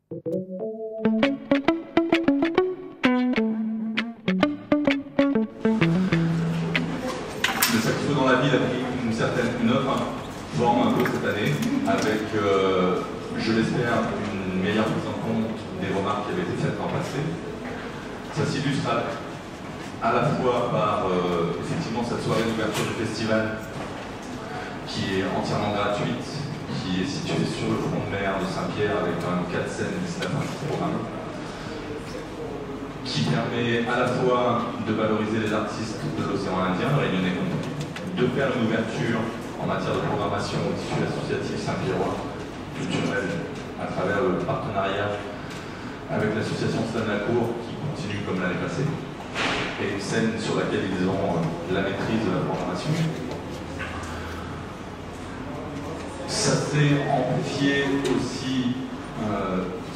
Le Saxo dans la ville a pris une autre forme un peu cette année, avec, je l'espère, une meilleure prise en compte des remarques qui avaient été faites l'an passé. Ça s'illustre à la fois par effectivement cette soirée d'ouverture du festival qui est entièrement gratuite, qui est située sur le front de mer de Saint-Pierre avec quand même 4 scènes d'ici la fin du programme, qui permet à la fois de valoriser les artistes de l'océan Indien, réunionnais compris, de faire une ouverture en matière de programmation au tissu associatif Saint-Pierrois culturel à travers le partenariat avec l'association Stade Lacour qui continue comme l'année passée, et une scène sur laquelle ils ont la maîtrise de la programmation. Ça s'est amplifié aussi,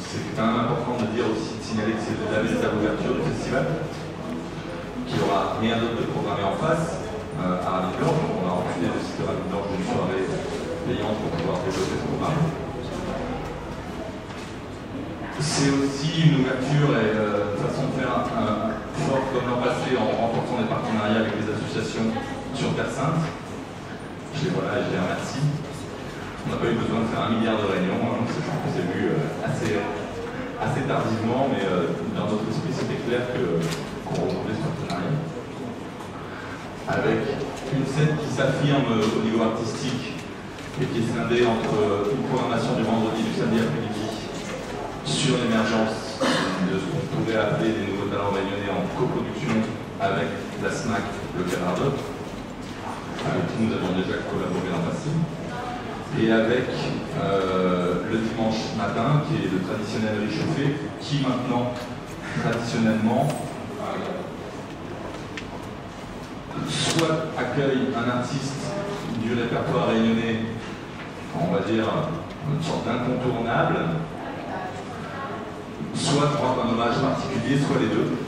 c'est quand même important de dire aussi, de signaler que c'est la véritable ouverture du festival, qu'il n'y aura rien d'autre de programmé en face, à Ravine-Blanche. On a refusé le site de Ravine-Blanche d'une soirée payante pour pouvoir développer ce programme. C'est aussi une ouverture et une façon de faire un fort comme l'an passé en renforçant des partenariats avec les associations sur Terre Sainte. Je les remercie. On n'a pas eu besoin de faire 1 milliard de réunions, hein, je pense que c'est vu assez tardivement, mais dans notre esprit c'était clair qu'on retrouvait ce partenariat. Avec une scène qui s'affirme au niveau artistique et qui est scindée entre une programmation du vendredi et du samedi après-midi sur l'émergence de ce qu'on pourrait appeler des nouveaux talents réunionnais en coproduction avec la SMAC, le Canardot, avec qui nous avions déjà collaboré l'an passé, et avec le dimanche matin, qui est le traditionnel réchauffé, qui maintenant, traditionnellement, soit accueille un artiste du répertoire réunionnais, on va dire, une sorte d'incontournable, soit rendre un hommage particulier, soit les deux,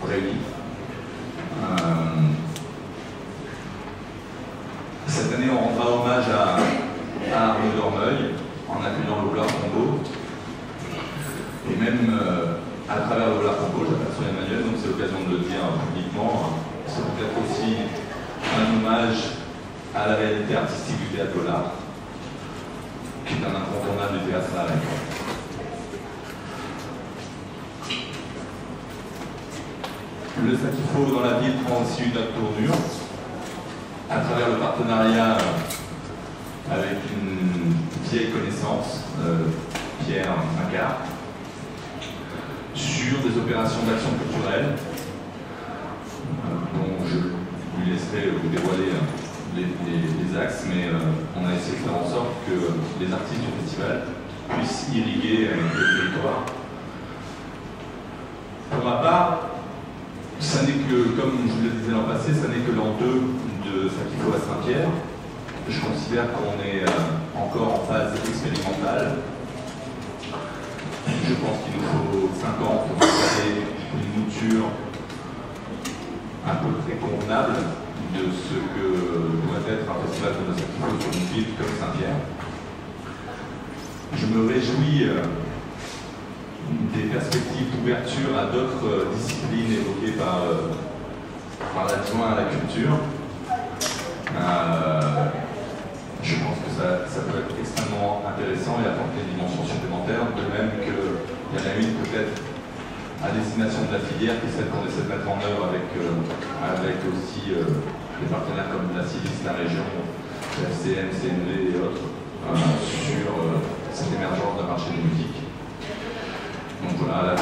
réunis. Cette année, on rendra hommage à Arnaud Dormeuil en accueillant le Boulard Combo. Et même à travers le Boulard Combo, j'aperçois Emmanuel, donc c'est l'occasion de le dire publiquement. C'est peut-être aussi un hommage à la réalité artistique du théâtre Bollard, qui est un incontournable du théâtre à la Rennes. Le Satifo dans la ville prend aussi une autre tournure à travers le partenariat avec une vieille connaissance, Pierre Macquart, sur des opérations d'action culturelle dont je lui laisserai vous dévoiler les axes, mais on a essayé de faire en sorte que les artistes du festival puissent irriguer le territoire. Pour ma part, ça n'est que, comme je vous le disais l'an passé, ça n'est que l'an 2 de Satifo à Saint-Pierre. Je considère qu'on est encore en phase expérimentale. Je pense qu'il nous faut 5 ans pour installer une mouture à peu près convenable de ce que doit être un festival comme le Satifo sur une ville comme Saint-Pierre. Je me réjouis des perspectives d'ouverture à d'autres disciplines évoquées par l'adjoint à la culture. Je pense que ça peut être extrêmement intéressant et apporter une dimension supplémentaire, de même qu'il y en a une peut-être à destination de la filière qui est celle qu'on essaie de mettre en œuvre avec aussi des partenaires comme la Civis, la région, la FCM, CNV et autres, sur cette émergence d'un marché de musique. Donc voilà, à la